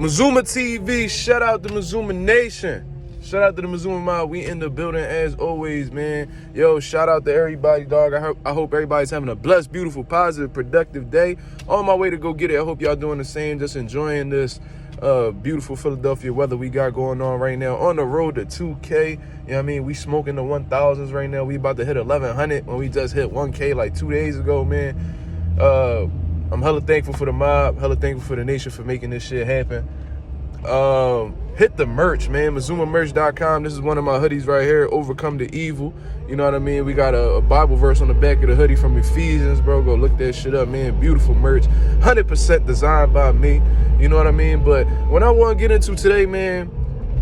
Mazuma TV, shout out to Mazuma Nation. Shout out to the Mazuma Mob. We in the building as always, man. Yo, shout out to everybody, dog. I hope everybody's having a blessed, beautiful, positive, productive day. On my way to go get it. I hope y'all doing the same. Just enjoying this beautiful Philadelphia weather we got going on right now. On the road to 2K. You know what I mean? We smoking the 1000s right now. We about to hit 1100 when we just hit 1K like 2 days ago, man. I'm hella thankful for the mob, hella thankful for the nation for making this shit happen. Hit the merch, man. MazumaMerch.com. This is one of my hoodies right here. Overcome the evil. You know what I mean? We got a Bible verse on the back of the hoodie from Ephesians, bro. Go look that shit up, man. Beautiful merch. 100% designed by me. You know what I mean? But what I want to get into today, man,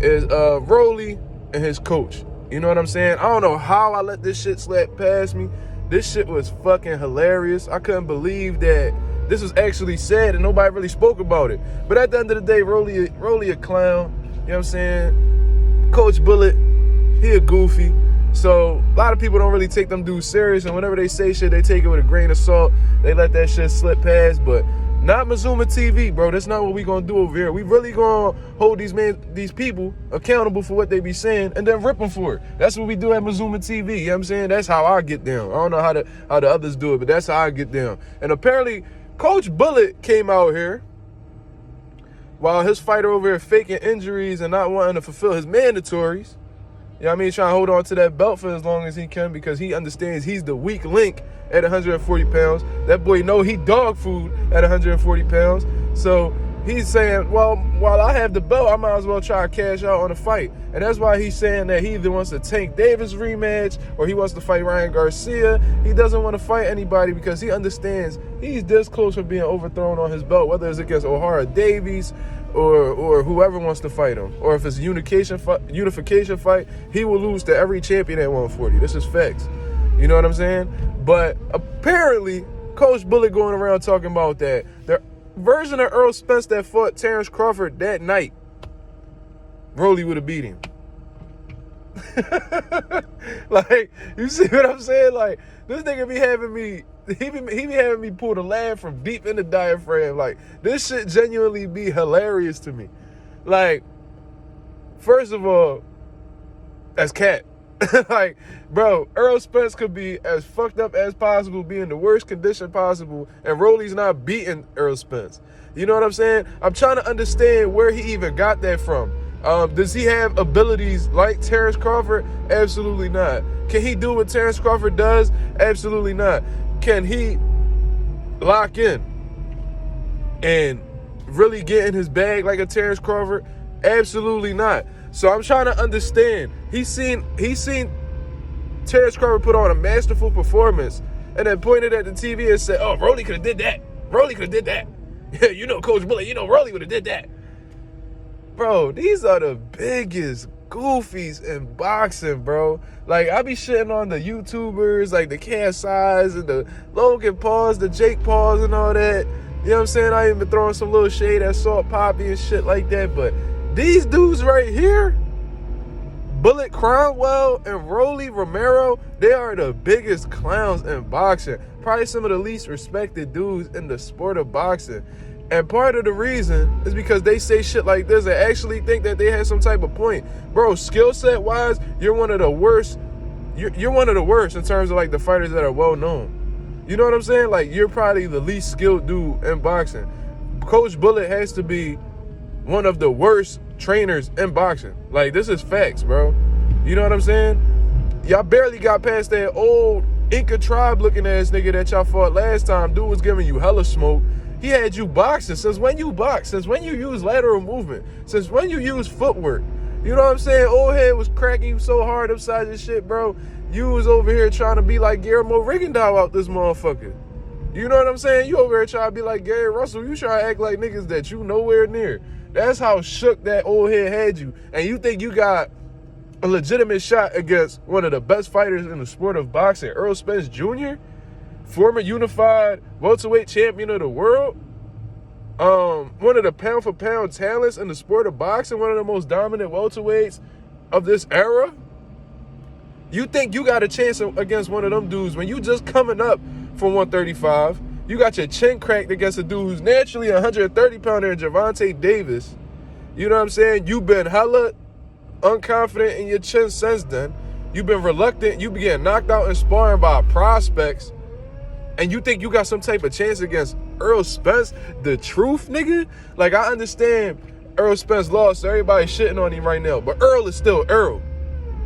is Rolly and his coach. You know what I'm saying? I don't know how I let this shit slap past me. This shit was fucking hilarious. I couldn't believe that this was actually said and nobody really spoke about it. But at the end of the day, Rolly a clown. You know what I'm saying? Coach Bullet, he a goofy. So a lot of people don't really take them dudes serious, and whenever they say shit, they take it with a grain of salt. They let that shit slip past, but not Mazuma TV, bro. That's not what we gonna do over here. We really gonna hold these people accountable for what they be saying and then rip them for it. That's what we do at Mazuma TV. You know what I'm saying? That's how I get down. I don't know how the others do it, but that's how I get down. And apparently, Coach Bullet came out here while his fighter over here faking injuries and not wanting to fulfill his mandatories. You know what I mean? Trying to hold on to that belt for as long as he can because he understands he's the weak link at 140 pounds. That boy know he dog food at 140 pounds. So he's saying, well, while I have the belt, I might as well try to cash out on the fight. And that's why he's saying that he either wants to Tank Davis rematch or he wants to fight Ryan Garcia. He doesn't want to fight anybody because he understands he's this close from being overthrown on his belt, whether it's against O'Hara Davies or whoever wants to fight him. Or if it's a unification fight, he will lose to every champion at 140. This is facts. You know what I'm saying? But apparently, Coach Bullet going around talking about that the version of Errol Spence that fought Terrence Crawford that night, Rolly would have beat him. Like, you see what I'm saying? Like, this nigga be having me, he be having me pull the laugh from deep in the diaphragm. Like, this shit genuinely be hilarious to me. Like, first of all, that's cat. Like, bro, Errol Spence could be as fucked up as possible, be in the worst condition possible, and Rolly's not beating Errol Spence. You know what I'm saying? I'm trying to understand where he even got that from. Does he have abilities like Terrence Crawford? Absolutely not. Can he do what Terrence Crawford does? Absolutely not. Can he lock in and really get in his bag like a Terrence Crawford? Absolutely not. So I'm trying to understand. He's seen Terrence Crawford put on a masterful performance and then pointed at the TV and said, oh, Rolly could have did that. Rolly could have did that. Yeah, you know Coach Bullet, you know Rolly would have did that. Bro, these are the biggest goofies in boxing, bro. Like, I be shitting on the YouTubers, like the KSIs and the Logan Pauls, the Jake Pauls and all that. You know what I'm saying? I even been throwing some little shade at Salt Poppy and shit like that. But these dudes right here, Bullet Cromwell and Rolly Romero, they are the biggest clowns in boxing. Probably some of the least respected dudes in the sport of boxing. And part of the reason is because they say shit like this and actually think that they have some type of point. Bro, skill set wise, you're one of the worst. You're one of the worst in terms of like the fighters that are well known. You know what I'm saying? Like, you're probably the least skilled dude in boxing. Coach Bullet has to be one of the worst trainers in boxing. Like, this is facts, bro. You know what I'm saying? Y'all barely got past that old Inca tribe looking ass nigga that y'all fought last time. Dude was giving you hella smoke. He had you boxing. Since when you box? Since when you use lateral movement? Since when you use footwork? You know what I'm saying? Old head was cracking you so hard upside your shit, bro. You was over here trying to be like Guillermo Rigondeaux out this motherfucker. You know what I'm saying? You over here trying to be like Gary Russell. You trying to act like niggas that you nowhere near. That's how shook that old head had you. And you think you got a legitimate shot against one of the best fighters in the sport of boxing, Errol Spence Jr., former unified welterweight champion of the world, one of the pound-for-pound talents in the sport of boxing, one of the most dominant welterweights of this era. You think you got a chance against one of them dudes when you just coming up from 135. You got your chin cracked against a dude who's naturally a 130-pounder, Gervonta Davis. You know what I'm saying? You've been hella unconfident in your chin since then. You've been reluctant. You be getting knocked out in sparring by prospects. And you think you got some type of chance against Errol Spence? The truth, nigga? Like, I understand Errol Spence lost, so everybody's shitting on him right now. But Errol is still Errol.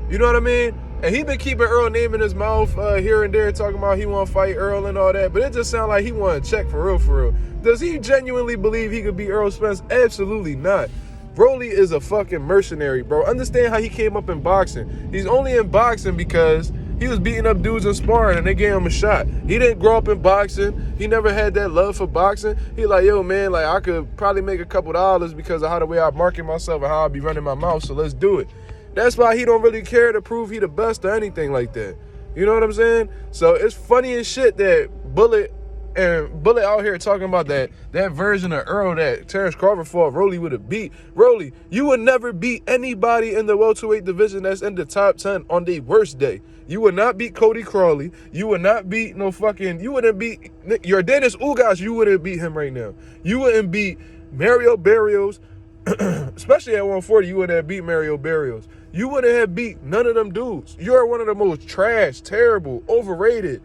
You know what I mean? And he been keeping Errol name in his mouth here and there, talking about he want to fight Errol and all that. But it just sounds like he want to check for real, for real. Does he genuinely believe he could beat Errol Spence? Absolutely not. Broly is a fucking mercenary, bro. Understand how he came up in boxing. He's only in boxing because he was beating up dudes in sparring and they gave him a shot. He didn't grow up in boxing. He never had that love for boxing. He like, yo, man, like, I could probably make a couple dollars because of how the way I market myself and how I be running my mouth, so let's do it. That's why he don't really care to prove he the best or anything like that. You know what I'm saying? So it's funny as shit that Bullet out here talking about that version of Errol that Terrence Crawford fought Rolly would have beat. Rolly, you would never beat anybody in the welterweight division that's in the top 10 on their worst day. You would not beat Cody Crawley. You would not beat you wouldn't beat your Dennis Ugas. You wouldn't beat him right now. You wouldn't beat Mario Barrios, especially at 140. You wouldn't have beat Mario Barrios. You wouldn't have beat none of them dudes. You're one of the most trash, terrible, overrated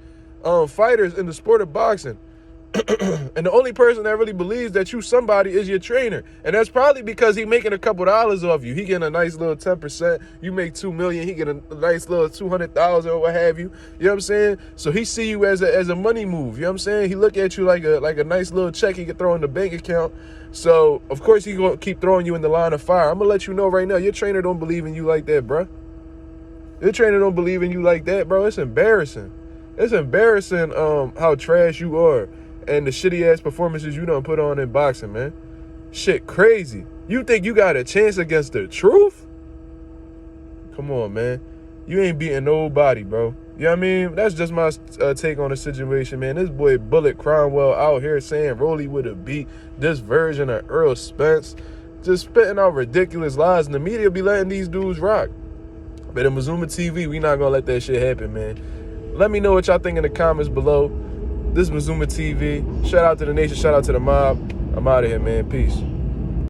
fighters in the sport of boxing. And the only person that really believes that you somebody is your trainer. And that's probably because he making a couple dollars off you. He getting a nice little 10%. You make $2 million. He get a nice little 200,000 or what have you. You know what I'm saying? So he see you as a money move. You know what I'm saying? He look at you like a nice little check he can throw in the bank account. So of course he gonna keep throwing you in the line of fire. I'm gonna let you know right now, your trainer don't believe in you like that, bro. Your trainer don't believe in you like that, bro. It's embarrassing. It's embarrassing how trash you are and the shitty ass performances you done put on in boxing, man. Shit crazy. You think you got a chance against the truth? Come on, man. You ain't beating nobody, bro. You know what I mean? That's just my take on the situation, man. This boy Bullet Cromwell out here saying Rolly would have beat this version of Errol Spence. Just spitting out ridiculous lies, and the media be letting these dudes rock. But in Mazuma TV, we not gonna let that shit happen, man. Let me know what y'all think in the comments below. This is Mazuma TV. Shout out to the nation. Shout out to the mob. I'm out of here, man. Peace.